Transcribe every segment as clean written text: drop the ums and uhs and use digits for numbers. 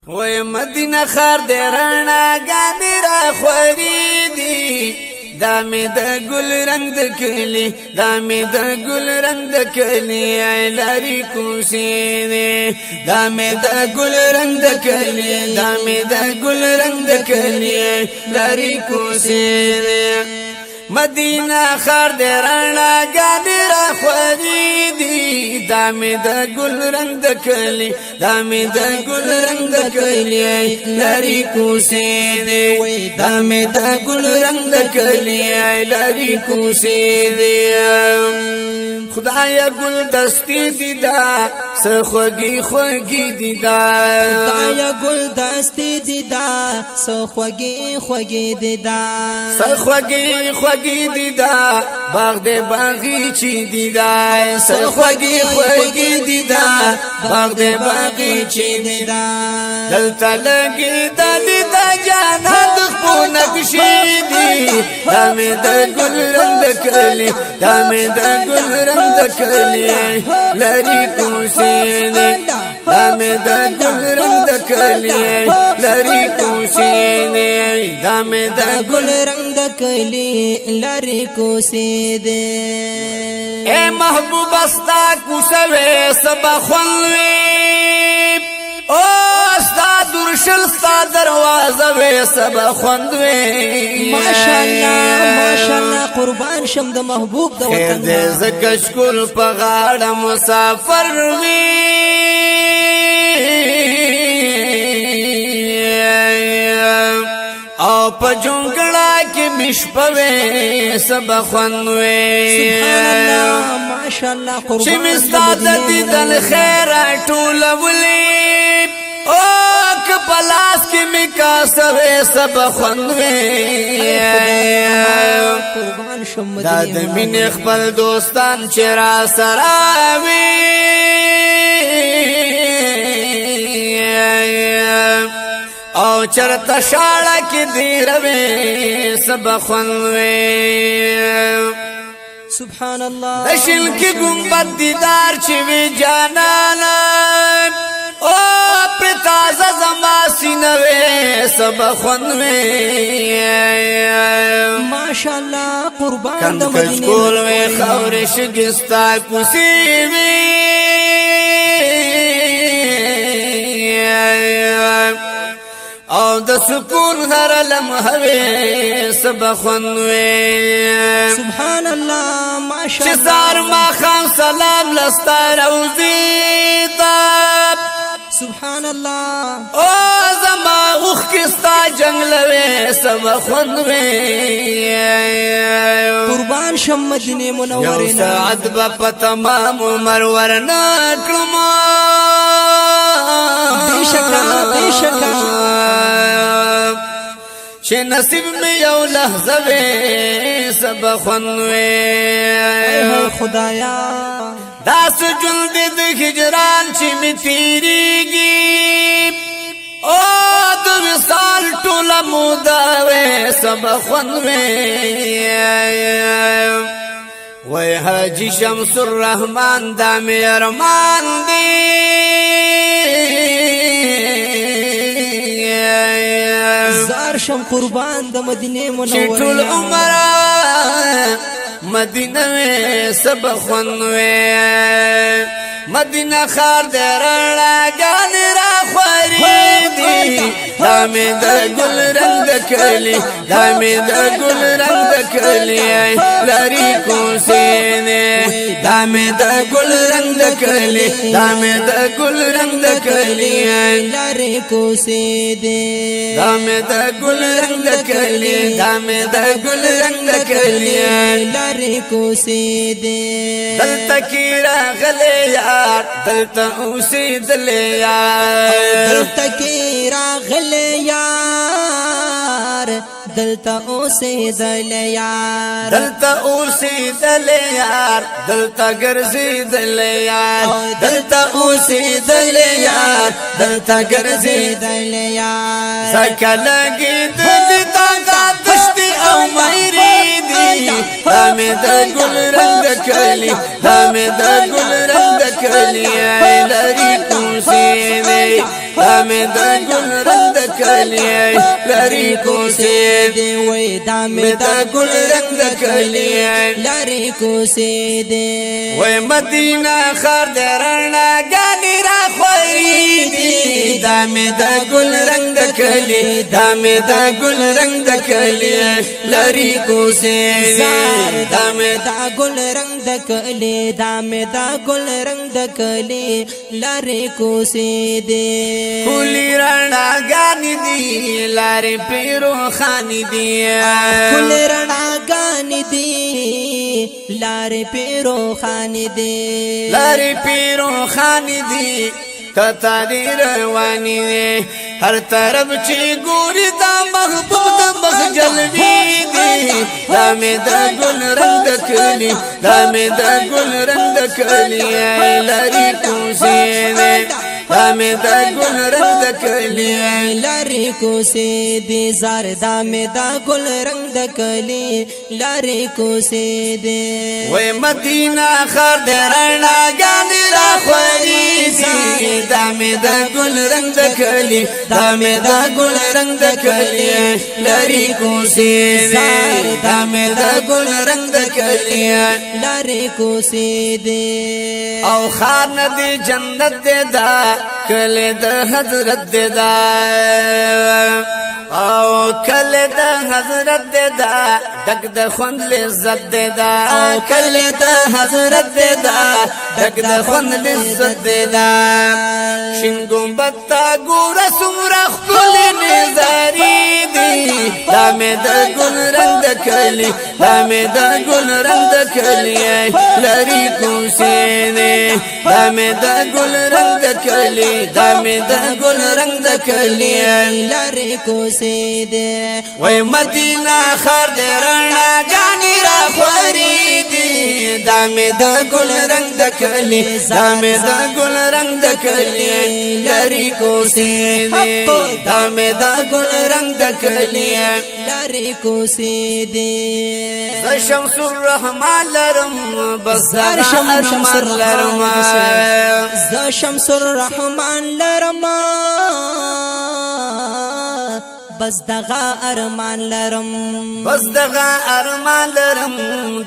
وای مدینه خار دې رانا ګانې را خوري دي دا مې د ګل رنگ د کلی دا مې د ګل رنگ د کلی لاري کوسي دي دا مې د ګل رنگ د کلی دا مې د ګل رنگ د کلی لاري کوسي دي مدینه خار دې رانا ګانې را خوري دي دا مې د ګل رنگ د کلی دا مې د ګل رنگ د کلی لاري کوسي دي دا مې د ګل رنگ د کلی لاري کوسي دي خدایا ګل دستی دي دا سخوږي خوږي دي دا خدایا ګل دستی دي دا سخوږي خوږي دي دا سخوږي خوږي دي دا باغ دې باغی چی دي دا سخوږي خوږي دي دا باغ دې باغی چی دي دا دلته لګي دا جانت خو نقشې دي دا مې د ګل رنگ د کلی دا مې د ګل رنگ د کلی لاري کوسي دي دا مې د ګل رنگ د کلی لاري کوسي دي دا مې د ګل رنگ د کلی لاري کوسي دي اے محبوب استا کوسوي سبا خلوي او استا درشل ستا دروازه وې سبا خوندوي ماشاءالله قربان شم د محبوب د وطن دې زکه شکول په غاړه مسافر وي او په جونګړه کې مشپوي سبا خوندوي سبحان الله ماشاءالله قربان چې مستاد دې دل خیر ټولولي او کپلاس کې میکا سوي سبا خوندوي قربان شم دا د مين خپل دوستان چې را سره وي او چرته شاړه کې دی روي سبا خوندوي سبحان الله دشل کې ګمبد دیدار چې وی جانانا او پر تازه زما سینوي سبا خوندوي ماشاءالله قربان د مدینه کول وی خورې شګستا کوسي وی او د سکون هر لمحه سبا خوندوي سبحان الله ماشاءالله چې زار ما خان سلام لستا روزي تاب سبحان الله او زما اوخ کستا جنگلوي سبا خوندوي قربان شم مدینه منوره یو ساعت په تمام عمر ورنا کړم بشکا چې نصیب مې یو لحظه وې سبا خوندوي خدایا دا سجل دې د هجران چې مې تیریږي او د وصال ټوله موده وې سبا خوندوي وای حاجی شمس الرحمن دا مې ارمان دی زار شم قربان د مدینه منوره ټول عمر مدینه سبا خوندوي مدینه خار دې رانا ګانې را خوري دي دا مې د ګل رنگ د کلی دا مې د ګل رنگ د کلی لاري کوسي دي دا مې د ګل رنگ د کلی دا مې د ګل رنگ د کلی لاري کوسي دي دا مې د ګل رنگ د کلی دا مې د ګل رنگ د کلی لاري کوسي دي دلته کې راغلې یار دلته اوسېدلې یار دلته کې راغلې یار دلته اوسېدلې یار دلته اوسېدلې یار دلته ګرځېدلې یار دلته اوسېدلې یار دلته ګرځېدلې یار زکه لګېدلې تا تشتي او مېرې دي دا دامي دا گل رنگ دا کلی دامي دا گل رنگ دا کلی لری کوسی دی دامي دا گل رنگ دا کلی لری کوسی دی وای دامي دا گل رنگ دا کلی لری کوسی دی وای مدینہ خار دے رنا گانی را خوری دی دامي دا گل رنگ دا کلی دامي دا گل رنگ دا کلی لری کوسی دی دامي دا گل رنگ دا کلی دامي دا گل رنگ دا کلی لری کوسی دی کلی رنا گانی دی لاری پیرو خانی دی کلی رنا گانی دی لاری پیرو خانی دی لاری پیرو خانی دی کتاری روانی دی ہر طرف چی گوری دا محبوب دا مخ جلوی دی دامي دا گل رنگ دا کلی دامي دا گل رنگ دا کلی لری کوسی دی دامي دا گل رنگ دا کلی لری کوسی دی زار دامي دا گل رنگ دا کلی لری کوسی دی وی مدینہ خار دے رنا گانی را خوری دی دامي دا گل رنگ دا کلی دامي دا گل رنگ دا کلی لری کوسی دی دامي دا گل رنگ دا کلی لری کوسی دی او خار ندی جنت دے دا کلی دا حضرت دے دا او کلی دا حضرت دے دا دک دا خوند لذت دے دا او کلی دا حضرت دے دا دک دا خوند لذت دے دا شنگم بتا گورا سمرا خلی نظاری دی دامي دا گل رنگ دا کلی دامي دا گل رنگ دا کلی لری کوسی دی دامي دا گل رنگ دا کلی دامي دا گل رنگ دا کلی لری کوسی دی وی مدینہ خار دے رنا گانی را خوری دی دامي دا گل رنگ دا کلی دامي دا گل رنگ دا کلی لری کوسی دی دامي دا گل رنگ دا کلی لری کوسی دی شمس الرحمن لرم بس دا شمس لرم ز شمس الرحمن لرم بس دغا ارمان لرم بس دغا ارمان لرم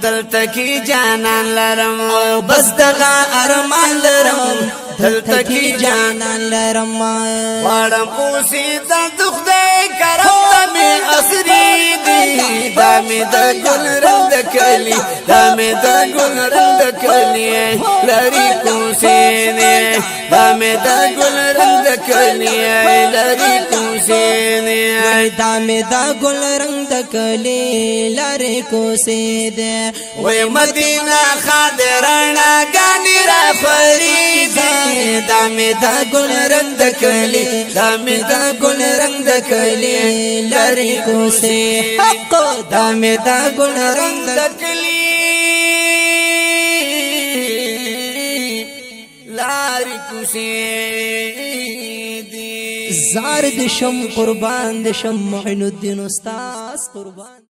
دلتا کی جانان لرم بس دغا ارمان لرم دلتا کی جانان لرم وارم اوسی دا دخدے کرم دمی اصری دی دامی دا گل رنگ دا کلی دامی دا گل رنگ دا کلی لری کوسی دی دامی دا گل رنگ دا کلی لری کوسی دی دامي دا گل رنگ دا کلی لری کوسی دی وی مدینہ خادرانہ گانی را فریدی دامی دا گل رنگ دا کلی دامی دا گل رنگ دا کلی لری کوسی حق دامی دا گل رنگ دا کلی لری کوسی زار دشم قربان دشم معین الدین استاذ قربان